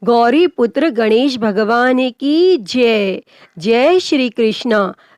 गौरी पुत्र गणेश भगवान की जय। जय श्री कृष्ण।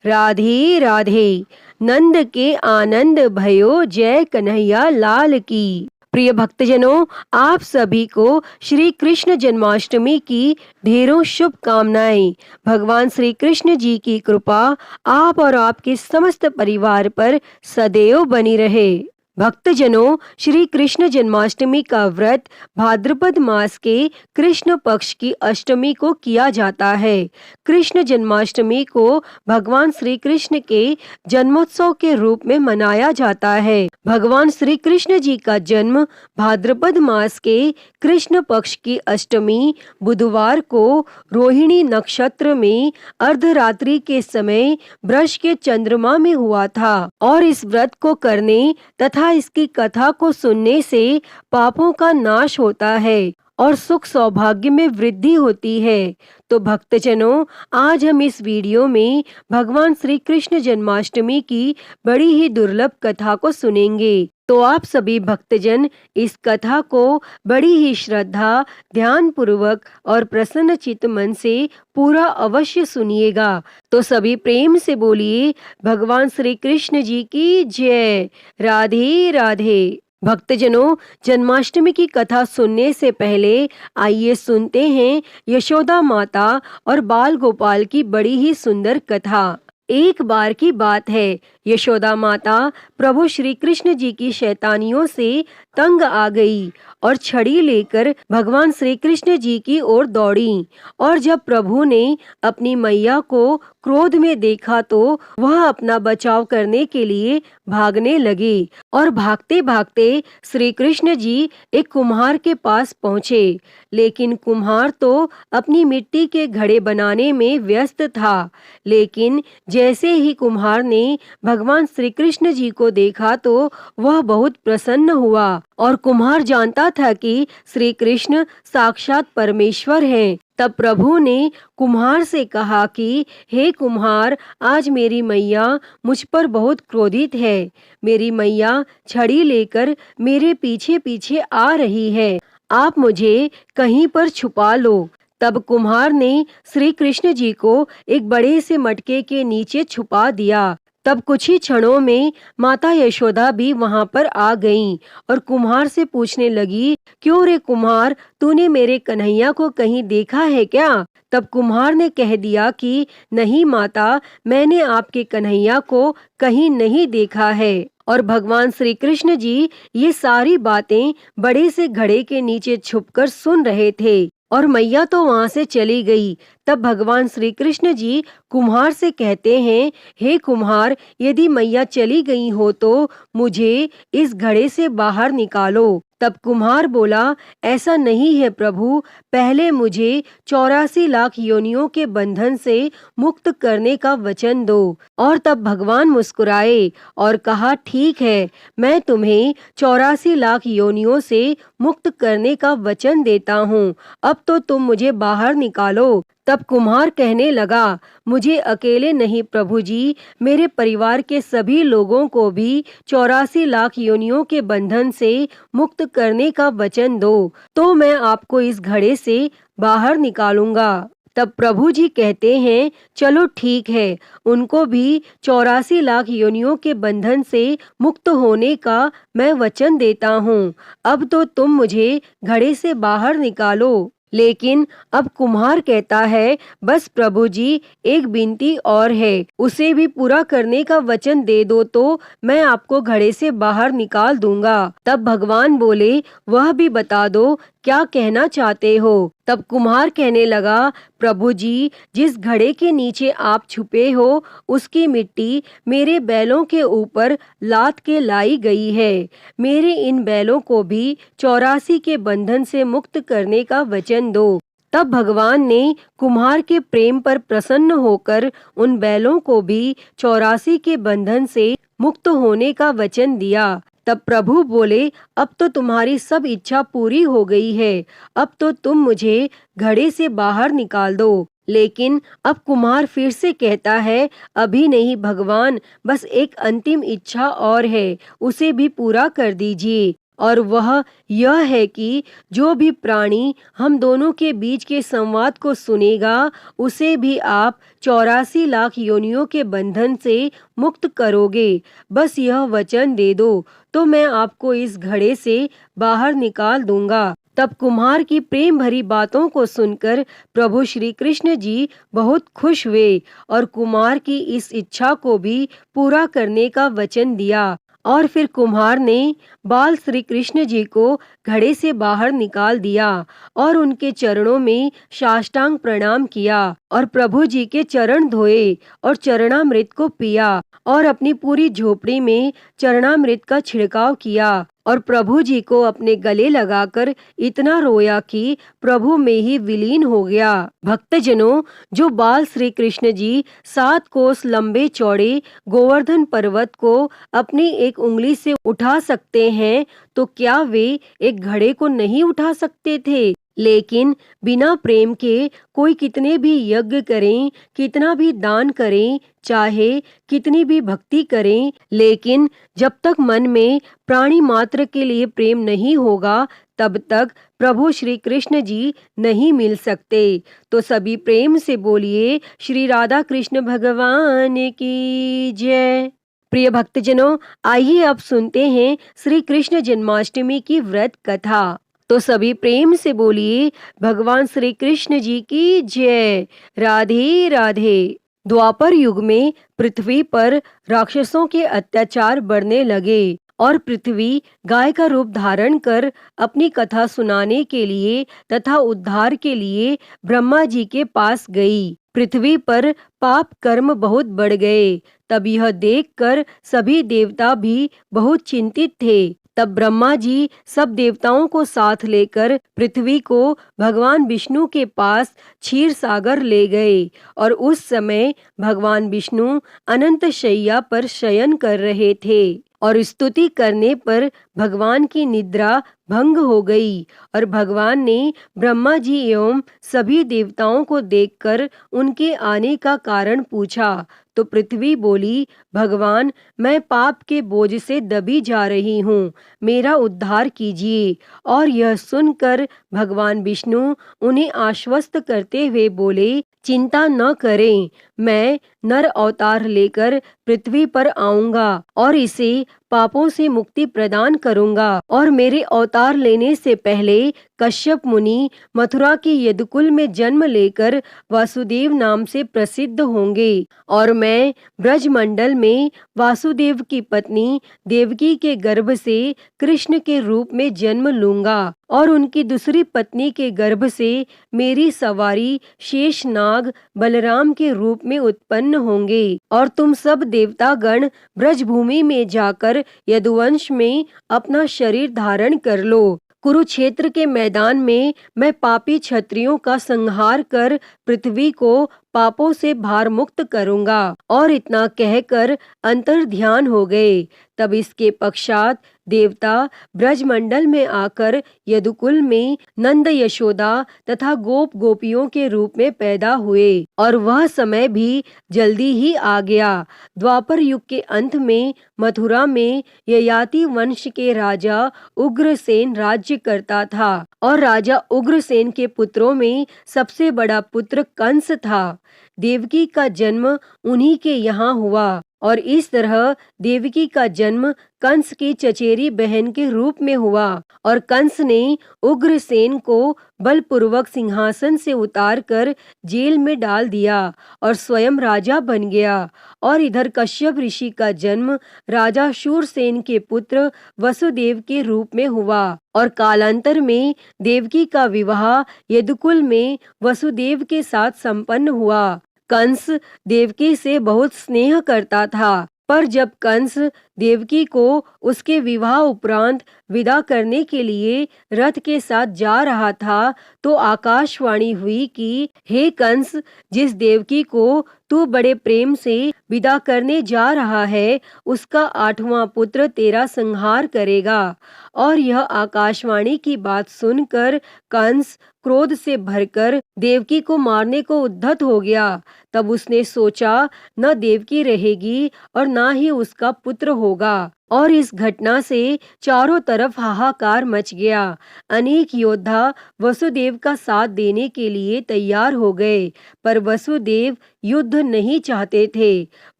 राधे राधे। नंद के आनंद भयो, जय कन्हैया लाल की। प्रिय भक्तजनों, आप सभी को श्री कृष्ण जन्माष्टमी की ढेरों शुभकामनाएं। भगवान श्री कृष्ण जी की कृपा आप और आपके समस्त परिवार पर सदैव बनी रहे। भक्तजनों, श्री कृष्ण जन्माष्टमी का व्रत भाद्रपद मास के कृष्ण पक्ष की अष्टमी को किया जाता है। कृष्ण जन्माष्टमी को भगवान श्री कृष्ण के जन्मोत्सव के रूप में मनाया जाता है। भगवान श्री कृष्ण जी का जन्म भाद्रपद मास के कृष्ण पक्ष की अष्टमी बुधवार को रोहिणी नक्षत्र में अर्धरात्रि के समय वृष के चंद्रमा में हुआ था और इस व्रत को करने तथा इसकी कथा को सुनने से पापों का नाश होता है और सुख सौभाग्य में वृद्धि होती है। तो भक्तजनों, आज हम इस वीडियो में भगवान श्री कृष्ण जन्माष्टमी की बड़ी ही दुर्लभ कथा को सुनेंगे। तो आप सभी भक्तजन इस कथा को बड़ी ही श्रद्धा, ध्यान पूर्वक और प्रसन्न चित्त मन से पूरा अवश्य सुनिएगा। तो सभी प्रेम से बोलिए, भगवान श्री कृष्ण जी की जय। राधे राधे। भक्तजनों, जन्माष्टमी की कथा सुनने से पहले आइए सुनते हैं यशोदा माता और बाल गोपाल की बड़ी ही सुंदर कथा। एक बार की बात है, यशोदा माता प्रभु श्री कृष्ण जी की शैतानियों से तंग आ गई और छड़ी लेकर भगवान श्री कृष्ण जी की ओर दौड़ी। और जब प्रभु ने अपनी मैया को क्रोध में देखा तो वह अपना बचाव करने के लिए भागने लगे और भागते भागते श्री कृष्ण जी एक कुम्हार के पास पहुँचे। लेकिन कुम्हार तो अपनी मिट्टी के घड़े बनाने में व्यस्त था। लेकिन जैसे ही कुम्हार ने भगवान श्री कृष्ण जी को देखा तो वह बहुत प्रसन्न हुआ और कुम्हार जानता था कि श्री कृष्ण साक्षात परमेश्वर हैं। तब प्रभु ने कुम्हार से कहा कि हे कुम्हार, आज मेरी मैया मुझ पर बहुत क्रोधित है। मेरी मैया छड़ी लेकर मेरे पीछे पीछे आ रही है। आप मुझे कहीं पर छुपा लो। तब कुम्हार ने श्री कृष्ण जी को एक बड़े से मटके के नीचे छुपा दिया। तब कुछ ही क्षणों में माता यशोदा भी वहां पर आ गईं और कुम्हार से पूछने लगी, क्यों रे कुम्हार, तूने मेरे कन्हैया को कहीं देखा है क्या? तब कुम्हार ने कह दिया कि नहीं माता, मैंने आपके कन्हैया को कहीं नहीं देखा है। और भगवान श्री कृष्ण जी ये सारी बातें बड़े से घड़े के नीचे छुपकर सुन रहे थे और मैया तो वहां से चली गई। तब भगवान श्री कृष्ण जी कुम्हार से कहते हैं, हे कुम्हार, यदि मैया चली गई हो तो मुझे इस घड़े से बाहर निकालो। तब कुम्हार बोला, ऐसा नहीं है प्रभु, पहले मुझे 84 लाख योनियों के बंधन से मुक्त करने का वचन दो। और तब भगवान मुस्कुराए और कहा, ठीक है, मैं तुम्हें 84 लाख योनियों से मुक्त करने का वचन देता हूँ। अब तो तुम मुझे बाहर निकालो। तब कुम्हार कहने लगा, मुझे अकेले नहीं प्रभु जी, मेरे परिवार के सभी लोगों को भी 84 लाख योनियों के बंधन से मुक्त करने का वचन दो, तो मैं आपको इस घड़े से बाहर निकालूंगा। तब प्रभु जी कहते हैं, चलो ठीक है, उनको भी 84 लाख योनियों के बंधन से मुक्त होने का मैं वचन देता हूँ। अब तो तुम मुझे घड़े से बाहर निकालो। लेकिन अब कुम्हार कहता है, बस प्रभु जी, एक विनती और है, उसे भी पूरा करने का वचन दे दो तो मैं आपको घड़े से बाहर निकाल दूंगा। तब भगवान बोले, वह भी बता दो, क्या कहना चाहते हो? तब कुम्हार कहने लगा, प्रभु जी, जिस घड़े के नीचे आप छुपे हो उसकी मिट्टी मेरे बैलों के ऊपर लाद के लाई गई है। मेरे इन बैलों को भी 84 के बंधन से मुक्त करने का वचन दो। तब भगवान ने कुम्हार के प्रेम पर प्रसन्न होकर उन बैलों को भी 84 के बंधन से मुक्त होने का वचन दिया। तब प्रभु बोले, अब तो तुम्हारी सब इच्छा पूरी हो गई है, अब तो तुम मुझे घड़े से बाहर निकाल दो। लेकिन अब कुम्हार फिर से कहता है, अभी नहीं भगवान, बस एक अंतिम इच्छा और है, उसे भी पूरा कर दीजिए। और वह यह है कि जो भी प्राणी हम दोनों के बीच के संवाद को सुनेगा उसे भी आप 84 लाख योनियों के बंधन से मुक्त करोगे। बस यह वचन दे दो तो मैं आपको इस घड़े से बाहर निकाल दूंगा। तब कुम्हार की प्रेम भरी बातों को सुनकर प्रभु श्री कृष्ण जी बहुत खुश हुए और कुम्हार की इस इच्छा को भी पूरा करने का वचन दिया। और फिर कुम्हार ने बाल श्री कृष्ण जी को घड़े से बाहर निकाल दिया और उनके चरणों में साष्टांग प्रणाम किया और प्रभु जी के चरण धोए और चरणामृत को पिया और अपनी पूरी झोपड़ी में चरणामृत का छिड़काव किया और प्रभु जी को अपने गले लगाकर इतना रोया कि प्रभु में ही विलीन हो गया। भक्तजनों, जो बाल श्री कृष्ण जी 7 कोस लंबे चौड़े गोवर्धन पर्वत को अपनी एक उंगली से उठा सकते हैं तो क्या वे एक घड़े को नहीं उठा सकते थे? लेकिन बिना प्रेम के कोई कितने भी यज्ञ करें, कितना भी दान करें, चाहे कितनी भी भक्ति करें, लेकिन जब तक मन में प्राणी मात्र के लिए प्रेम नहीं होगा तब तक प्रभु श्री कृष्ण जी नहीं मिल सकते। तो सभी प्रेम से बोलिए श्री राधा कृष्ण भगवान की जय। प्रिय भक्तजनों, आइए अब सुनते हैं श्री कृष्ण जन्माष्टमी की व्रत कथा। तो सभी प्रेम से बोलिए भगवान श्री कृष्ण जी की जय। राधे राधे। द्वापर युग में पृथ्वी पर राक्षसों के अत्याचार बढ़ने लगे और पृथ्वी गाय का रूप धारण कर अपनी कथा सुनाने के लिए तथा उद्धार के लिए ब्रह्मा जी के पास गई। पृथ्वी पर पाप कर्म बहुत बढ़ गए। तब यह देखकर सभी देवता भी बहुत चिंतित थे। तब ब्रह्मा जी सब देवताओं को साथ लेकर पृथ्वी को भगवान विष्णु के पास क्षीर सागर ले गए और उस समय भगवान विष्णु अनंत शैया पर शयन कर रहे थे और स्तुति करने पर भगवान की निद्रा भंग हो गई और भगवान ने ब्रह्मा जी एवं सभी देवताओं को देखकर उनके आने का कारण पूछा। तो पृथ्वी बोली, भगवान, मैं पाप के बोझ से दबी जा रही हूँ, मेरा उद्धार कीजिए। और यह सुनकर भगवान विष्णु उन्हें आश्वस्त करते हुए बोले, चिंता न करें, मैं नर अवतार लेकर पृथ्वी पर आऊंगा और इसे पापों से मुक्ति प्रदान करूंगा। और मेरे अवतार लेने से पहले कश्यप मुनि मथुरा के यदुकुल में जन्म लेकर वासुदेव नाम से प्रसिद्ध होंगे और मैं ब्रजमंडल में वासुदेव की पत्नी देवकी के गर्भ से कृष्ण के रूप में जन्म लूंगा और उनकी दूसरी पत्नी के गर्भ से मेरी सवारी शेषनाग बलराम के रूप में उत्पन्न होंगे और तुम सब देवतागण ब्रजभूमि में जाकर यदुवंश में अपना शरीर धारण कर लो। कुरुक्षेत्र के मैदान में मैं पापी क्षत्रियों का संहार कर पृथ्वी को पापों से भार मुक्त करूंगा। और इतना कहकर अंतर ध्यान हो गए। तब इसके पश्चात देवता ब्रजमंडल में आकर यदुकुल में नंद यशोदा तथा गोप गोपियों के रूप में पैदा हुए और वह समय भी जल्दी ही आ गया। द्वापर युग के अंत में मथुरा में ययाति वंश के राजा उग्रसेन राज्य करता था और राजा उग्रसेन के पुत्रों में सबसे बड़ा पुत्र कंस था। देवकी का जन्म उन्हीं के यहाँ हुआ और इस तरह देवकी का जन्म कंस की चचेरी बहन के रूप में हुआ और कंस ने उग्रसेन को बलपूर्वक सिंहासन से उतारकर जेल में डाल दिया और स्वयं राजा बन गया। और इधर कश्यप ऋषि का जन्म राजा शूरसेन के पुत्र वसुदेव के रूप में हुआ और कालांतर में देवकी का विवाह यदुकुल में वसुदेव के साथ संपन्न हुआ। कंस देवकी से बहुत स्नेह करता था, पर जब कंस देवकी को उसके विवाह उपरांत विदा करने के लिए रथ के साथ जा रहा था तो आकाशवाणी हुई कि हे कंस, जिस देवकी को तू बड़े प्रेम से विदा करने जा रहा है उसका 8वां पुत्र तेरा संहार करेगा। और यह आकाशवाणी की बात सुनकर कंस क्रोध से भरकर देवकी को मारने को उद्यत हो गया। तब उसने सोचा, न देवकी रहेगी और न ही उसका पुत्र होगा। और इस घटना से चारों तरफ हाहाकार मच गया। अनेक योद्धा वसुदेव का साथ देने के लिए तैयार हो गए, पर वसुदेव युद्ध नहीं चाहते थे।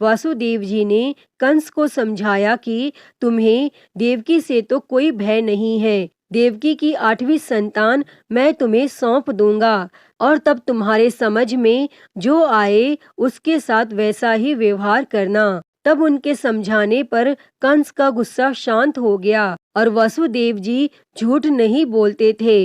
वासुदेव जी ने कंस को समझाया कि तुम्हें देवकी से तो कोई भय नहीं है। देवकी की 8वीं संतान मैं तुम्हें सौंप दूंगा और तब तुम्हारे समझ में जो आए उसके साथ वैसा ही व्यवहार करना। तब उनके समझाने पर कंस का गुस्सा शांत हो गया और वसुदेव जी झूठ नहीं बोलते थे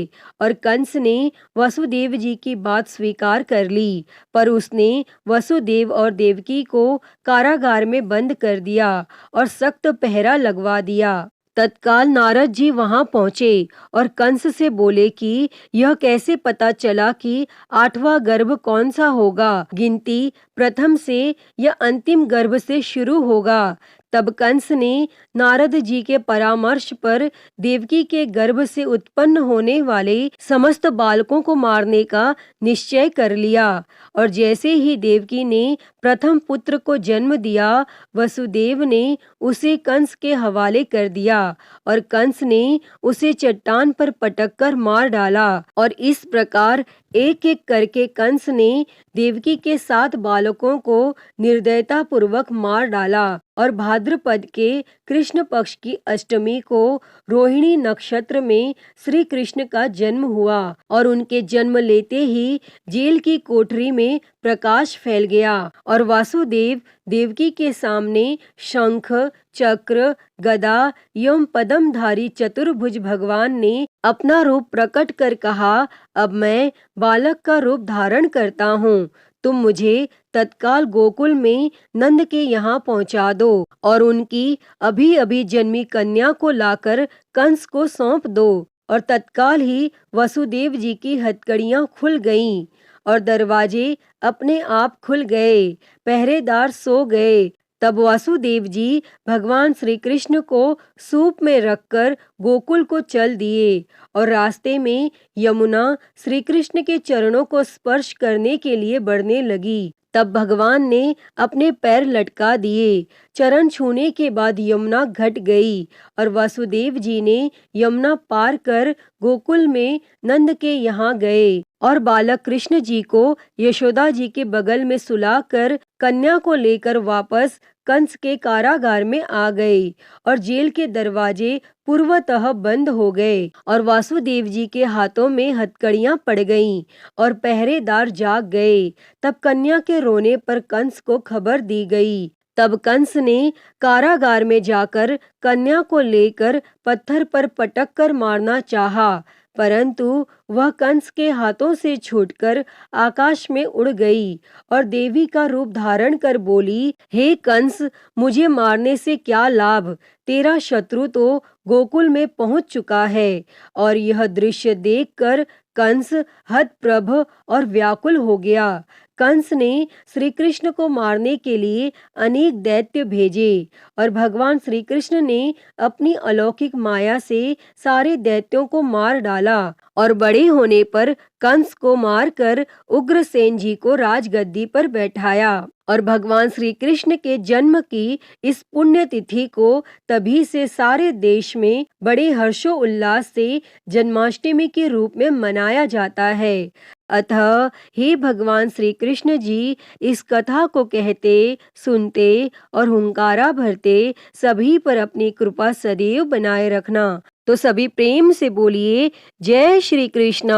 और कंस ने वसुदेव जी की बात स्वीकार कर ली। पर उसने वसुदेव और देवकी को कारागार में बंद कर दिया और सख्त पहरा लगवा दिया। तत्काल नारद जी वहां पहुंचे और कंस से बोले कि यह कैसे पता चला कि 8वां गर्भ कौन सा होगा, गिनती प्रथम से या अंतिम गर्भ से शुरू होगा। तब कंस ने नारद जी के परामर्श पर देवकी के गर्भ से उत्पन्न होने वाले समस्त बालकों को मारने का निश्चय कर लिया। और जैसे ही देवकी ने प्रथम पुत्र को जन्म दिया, वसुदेव ने उसे कंस के हवाले कर दिया और कंस ने उसे चट्टान पर पटक कर मार डाला। और इस प्रकार एक एक करके कंस ने देवकी के 7 बालकों को निर्दयता पूर्वक मार डाला। और भाद्रपद के कृष्ण पक्ष की अष्टमी को रोहिणी नक्षत्र में श्री कृष्ण का जन्म हुआ और उनके जन्म लेते ही जेल की कोठरी में प्रकाश फैल गया और वासुदेव देवकी के सामने शंख, चक्र, गदा एवं पद्मधारी चतुर्भुज भगवान ने अपना रूप प्रकट कर कहा, अब मैं बालक का रूप धारण करता हूँ। तुम मुझे तत्काल गोकुल में नंद के यहाँ पहुँचा दो और उनकी अभी अभी जन्मी कन्या को लाकर कंस को सौंप दो। और तत्काल ही वसुदेव जी की हथकड़ियाँ खुल गईं और दरवाजे अपने आप खुल गए, पहरेदार सो गए। तब वासुदेव जी भगवान श्री कृष्ण को सूप में रखकर गोकुल को चल दिए और रास्ते में यमुना श्री कृष्ण के चरणों को स्पर्श करने के लिए बढ़ने लगी। तब भगवान ने अपने पैर लटका दिए। चरण छूने के बाद यमुना घट गई और वासुदेव जी ने यमुना पार कर गोकुल में नंद के यहाँ गए और बालक कृष्ण जी को यशोदा जी के बगल में सुलाकर कन्या को लेकर वापस कंस के कारागार में आ गए और जेल के दरवाजे पूर्वतः बंद हो गए और वासुदेव जी के हाथों में हथकड़ियां पड़ गईं और पहरेदार जाग गए। तब कन्या के रोने पर कंस को खबर दी गई। तब कंस ने कारागार में जाकर कन्या को लेकर पत्थर पर पटक कर मारना चाहा, परंतु वह कंस के हाथों से छूटकर आकाश में उड़ गई और देवी का रूप धारण कर बोली, हे कंस, मुझे मारने से क्या लाभ? तेरा शत्रु तो गोकुल में पहुंच चुका है। और यह दृश्य देखकर कंस हतप्रभ और व्याकुल हो गया। कंस ने श्री कृष्ण को मारने के लिए अनेक दैत्य भेजे और भगवान श्री कृष्ण ने अपनी अलौकिक माया से सारे दैत्यों को मार डाला और बड़े होने पर कंस को मारकर उग्रसेन जी को राजगद्दी पर बैठाया। और भगवान श्री कृष्ण के जन्म की इस पुण्य तिथि को तभी से सारे देश में बड़े हर्षो उल्लास से जन्माष्टमी के रूप में मनाया जाता है। अतः हे भगवान श्री कृष्ण जी, इस कथा को कहते, सुनते और हुंकारा भरते सभी पर अपनी कृपा सदैव बनाए रखना। तो सभी प्रेम से बोलिए, जय श्री कृष्ण,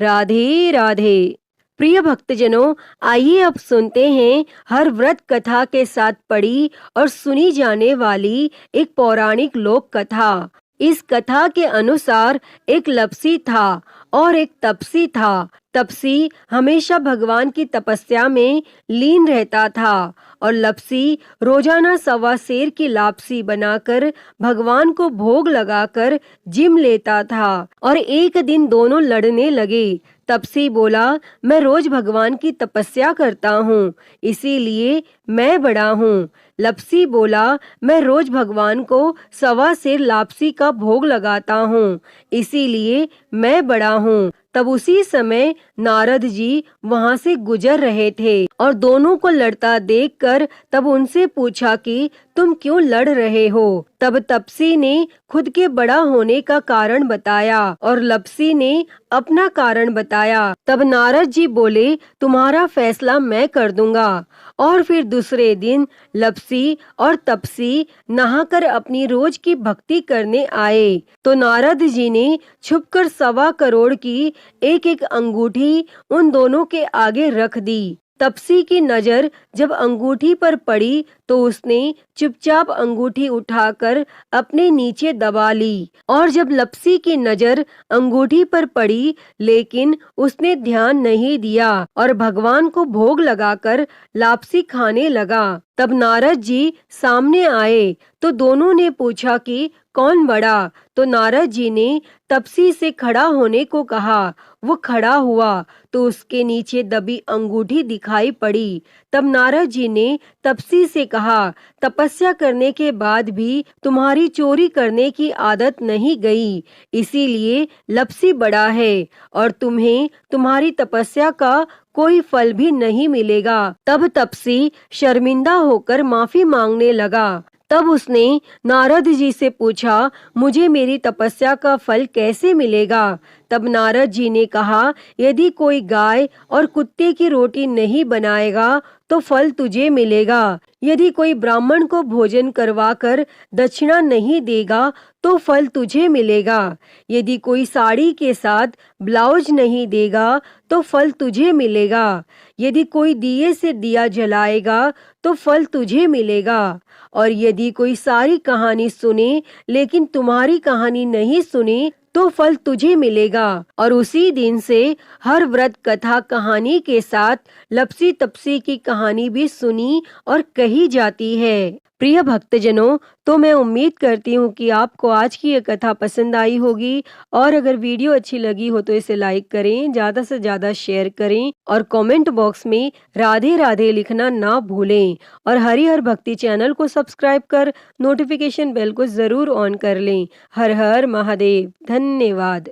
राधे राधे। प्रिय भक्तजनों, आइए अब सुनते हैं हर व्रत कथा के साथ पढ़ी और सुनी जाने वाली एक पौराणिक लोक कथा। इस कथा के अनुसार एक लपसी था और एक तपसी था। तपसी हमेशा भगवान की तपस्या में लीन रहता था और लपसी रोजाना 1.25 सेर की लापसी बनाकर भगवान को भोग लगाकर जिम लेता था। और एक दिन दोनों लड़ने लगे। तपसी बोला, मैं रोज भगवान की तपस्या करता हूँ, इसीलिए मैं बड़ा हूँ। लपसी बोला, मैं रोज भगवान को 1.25 सेर लापसी का भोग लगाता हूँ, इसीलिए मैं बड़ा हूँ। तब उसी समय नारद जी वहां से गुजर रहे थे और दोनों को लड़ता देखकर तब उनसे पूछा कि तुम क्यों लड़ रहे हो। तब तपसी ने खुद के बड़ा होने का कारण बताया और लपसी ने अपना कारण बताया। तब नारद जी बोले, तुम्हारा फैसला मैं कर दूंगा। और फिर दूसरे दिन लपसी और तपसी नहाकर अपनी रोज की भक्ति करने आए तो नारद जी ने छुपकर 1.25 करोड़ की एक एक अंगूठी उन दोनों के आगे रख दी। तपसी की नजर जब अंगूठी पर पड़ी तो उसने चुपचाप अंगूठी उठाकर अपने नीचे दबा ली। और जब लपसी की नजर अंगूठी पर पड़ी लेकिन उसने ध्यान नहीं दिया और भगवान को भोग लगाकर लापसी खाने लगा। तब नारद जी सामने आए तो दोनों ने पूछा कि कौन बड़ा। तो नारद जी ने तपसी से खड़ा होने को कहा। वो खड़ा हुआ तो उसके नीचे दबी अंगूठी दिखाई पड़ी। तब नारद जी ने तपसी से कहा, तपस्या करने के बाद भी तुम्हारी चोरी करने की आदत नहीं गई, इसीलिए लपसी बड़ा है और तुम्हें तुम्हारी तपस्या का कोई फल भी नहीं मिलेगा। तब तपसी शर्मिंदा होकर माफी मांगने लगा। तब उसने नारद जी से पूछा, मुझे मेरी तपस्या का फल कैसे मिलेगा। तब नारद जी ने कहा, यदि कोई गाय और कुत्ते की रोटी नहीं बनाएगा तो फल तुझे मिलेगा। यदि कोई ब्राह्मण को भोजन करवाकर दक्षिणा नहीं देगा तो फल तुझे मिलेगा। यदि कोई साड़ी के साथ ब्लाउज नहीं देगा तो फल तुझे मिलेगा। यदि कोई दिए से दिया जलाएगा तो फल तुझे मिलेगा। और यदि कोई सारी कहानी सुने लेकिन तुम्हारी कहानी नहीं सुने तो फल तुझे मिलेगा। और उसी दिन से हर व्रत कथा कहानी के साथ लपसी तपसी की कहानी भी सुनी और कही जाती है। प्रिय भक्तजनों, तो मैं उम्मीद करती हूँ कि आपको आज की ये कथा पसंद आई होगी और अगर वीडियो अच्छी लगी हो तो इसे लाइक करें, ज़्यादा से ज़्यादा शेयर करें और कमेंट बॉक्स में राधे राधे लिखना ना भूलें। और हरिहर भक्ति चैनल को सब्सक्राइब कर नोटिफिकेशन बेल को ज़रूर ऑन कर लें। हर हर महादेव। धन्यवाद।